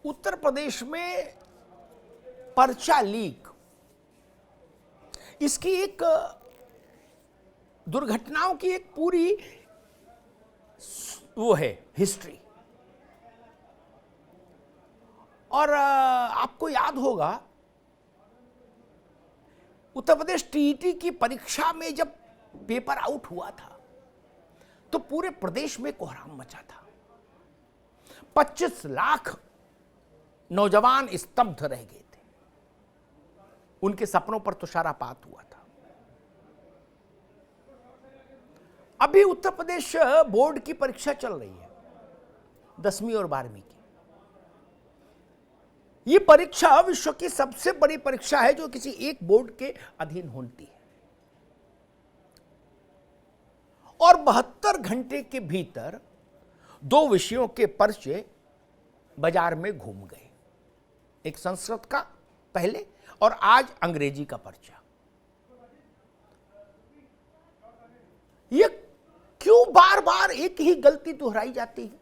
उत्तर प्रदेश में पर्चा लीक, इसकी एक दुर्घटनाओं की एक पूरी वो है हिस्ट्री। और आपको याद होगा उत्तर प्रदेश टीईटी की परीक्षा में जब पेपर आउट हुआ था तो पूरे प्रदेश में कोहराम मचा था। 25 लाख नौजवान स्तब्ध रह गए थे, उनके सपनों पर तुषारपात हुआ था। अभी उत्तर प्रदेश बोर्ड की परीक्षा चल रही है, 10वीं और 12वीं की। ये परीक्षा विश्व की सबसे बड़ी परीक्षा है जो किसी एक बोर्ड के अधीन होती है। और 72 घंटे के भीतर 2 विषयों के पर्चे बाजार में घूम गए, एक संस्कृत का पहले और आज अंग्रेजी का पर्चा। ये क्यों बार बार एक ही गलती दोहराई जाती है?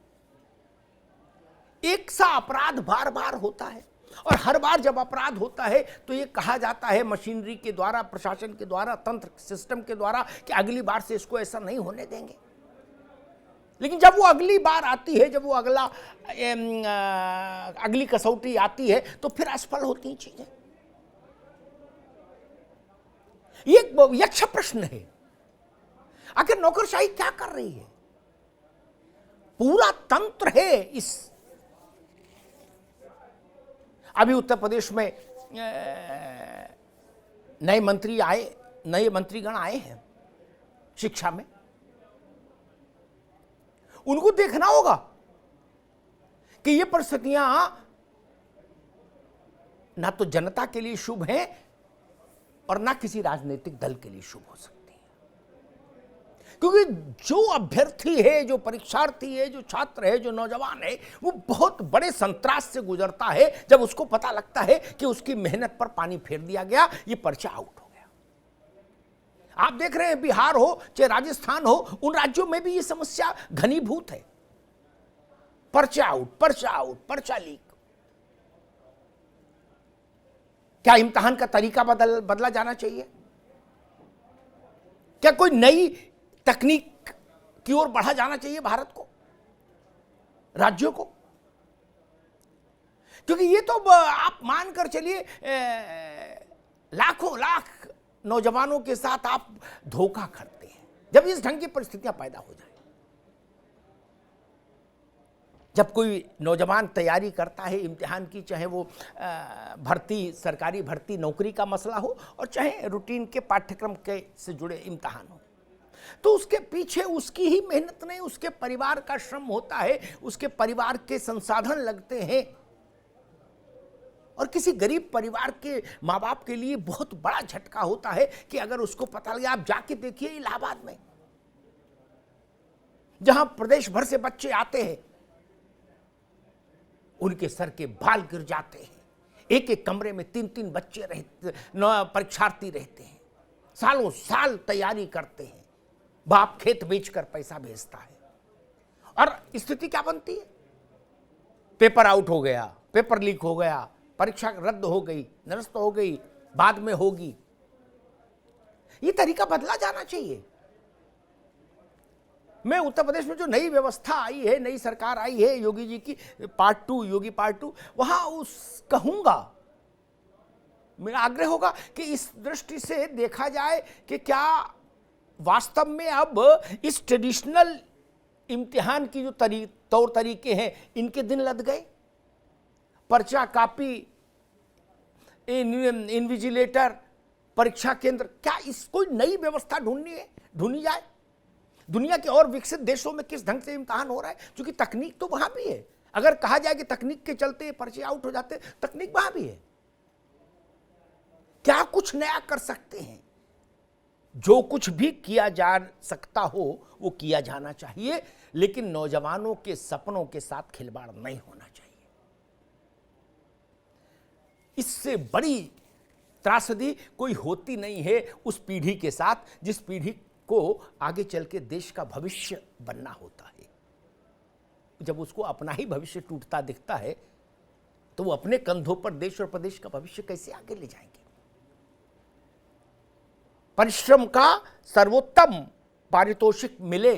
एक सा अपराध बार बार होता है और हर बार जब अपराध होता है तो ये कहा जाता है मशीनरी के द्वारा, प्रशासन के द्वारा, तंत्र सिस्टम के द्वारा कि अगली बार से इसको ऐसा नहीं होने देंगे। लेकिन जब वो अगली बार आती है, जब वो अगली कसौटी आती है तो फिर असफल होती हैं चीजें। ये एक यक्ष प्रश्न है, आखिर नौकरशाही क्या कर रही है? पूरा तंत्र है इस। अभी उत्तर प्रदेश में नए मंत्रीगण आए हैं शिक्षा में। उनको देखना होगा कि ये परिस्थितियां ना तो जनता के लिए शुभ हैं और ना किसी राजनीतिक दल के लिए शुभ हो सकती है। क्योंकि जो अभ्यर्थी है, जो परीक्षार्थी है, जो छात्र है, जो नौजवान है, वो बहुत बड़े संत्रास से गुजरता है जब उसको पता लगता है कि उसकी मेहनत पर पानी फेर दिया गया, ये पर्चा आउट हो गया। आप देख रहे हैं बिहार हो चाहे राजस्थान हो, उन राज्यों में भी ये समस्या घनीभूत है। पर्चा आउट, पर्चा आउट, पर्चा लीक। क्या इम्तिहान का तरीका बदला जाना चाहिए? क्या कोई नई तकनीक की ओर बढ़ा जाना चाहिए भारत को, राज्यों को? क्योंकि ये तो आप मानकर चलिए लाखों लाख नौजवानों के साथ आप धोखा करते हैं जब इस ढंग की परिस्थितियां पैदा हो जाए। जब कोई नौजवान तैयारी करता है इम्तिहान की, चाहे वो भर्ती, सरकारी भर्ती, नौकरी का मसला हो और चाहे रूटीन के पाठ्यक्रम के से जुड़े इम्तिहान हो, तो उसके पीछे उसकी ही मेहनत नहीं, उसके परिवार का श्रम होता है, उसके परिवार के संसाधन लगते हैं। और किसी गरीब परिवार के माँ बाप के लिए बहुत बड़ा झटका होता है कि अगर उसको पता लगे। आप जाके देखिए इलाहाबाद में, जहां प्रदेश भर से बच्चे आते हैं, उनके सर के बाल गिर जाते हैं। एक एक कमरे में 3-3 बच्चे रहते, परीक्षार्थी रहते हैं, सालों साल तैयारी करते हैं। बाप खेत बेचकर पैसा भेजता है और स्थिति क्या बनती है? पेपर आउट हो गया, पेपर लीक हो गया, परीक्षा रद्द हो गई, निरस्त हो गई, बाद में होगी। ये तरीका बदला जाना चाहिए। मैं उत्तर प्रदेश में जो नई व्यवस्था आई है, नई सरकार आई है योगी जी की, पार्ट 2, योगी पार्ट 2, वहां कहूंगा, मेरा आग्रह होगा कि इस दृष्टि से देखा जाए कि क्या वास्तव में अब इस ट्रेडिशनल इम्तिहान की जो तौर तरीके हैं, इनके दिन लद गए। पर्चा, कापी, इन्विजिलेटर, परीक्षा केंद्र, क्या इस कोई नई व्यवस्था ढूंढी जाए? दुनिया के और विकसित देशों में किस ढंग से इम्तिहान हो रहा है? क्योंकि तकनीक तो वहां भी है। अगर कहा जाए कि तकनीक के चलते पर्चे आउट हो जाते, तकनीक वहां भी है। क्या कुछ नया कर सकते हैं? जो कुछ भी किया जा सकता हो वो किया जाना चाहिए, लेकिन नौजवानों के सपनों के साथ खिलवाड़ नहीं होना चाहिए। इससे बड़ी त्रासदी कोई होती नहीं है उस पीढ़ी के साथ, जिस पीढ़ी को आगे चल के देश का भविष्य बनना होता है। जब उसको अपना ही भविष्य टूटता दिखता है तो वो अपने कंधों पर देश और प्रदेश का भविष्य कैसे आगे ले जाएंगे? परिश्रम का सर्वोत्तम पारितोषिक मिले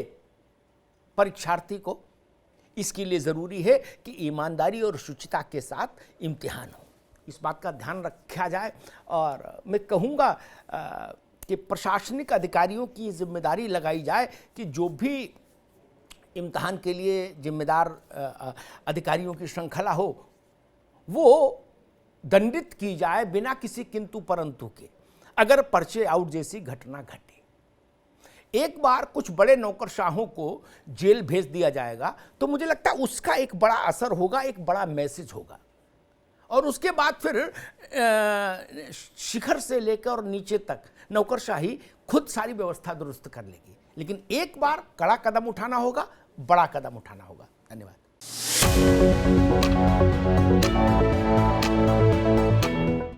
परीक्षार्थी को, इसके लिए जरूरी है कि ईमानदारी और शुचिता के साथ इम्तिहान हो। इस बात का ध्यान रखा जाए। और मैं कहूँगा कि प्रशासनिक अधिकारियों की जिम्मेदारी लगाई जाए कि जो भी इम्तिहान के लिए जिम्मेदार अधिकारियों की श्रृंखला हो वो दंडित की जाए बिना किसी किंतु परंतु के, अगर पर्चे आउट जैसी घटना घटे। एक बार कुछ बड़े नौकरशाहों को जेल भेज दिया जाएगा तो मुझे लगता है उसका एक बड़ा असर होगा, एक बड़ा मैसेज होगा, और उसके बाद फिर शिखर से लेकर और नीचे तक नौकरशाही खुद सारी व्यवस्था दुरुस्त कर लेगी। लेकिन एक बार कड़ा कदम उठाना होगा, बड़ा कदम उठाना होगा। धन्यवाद।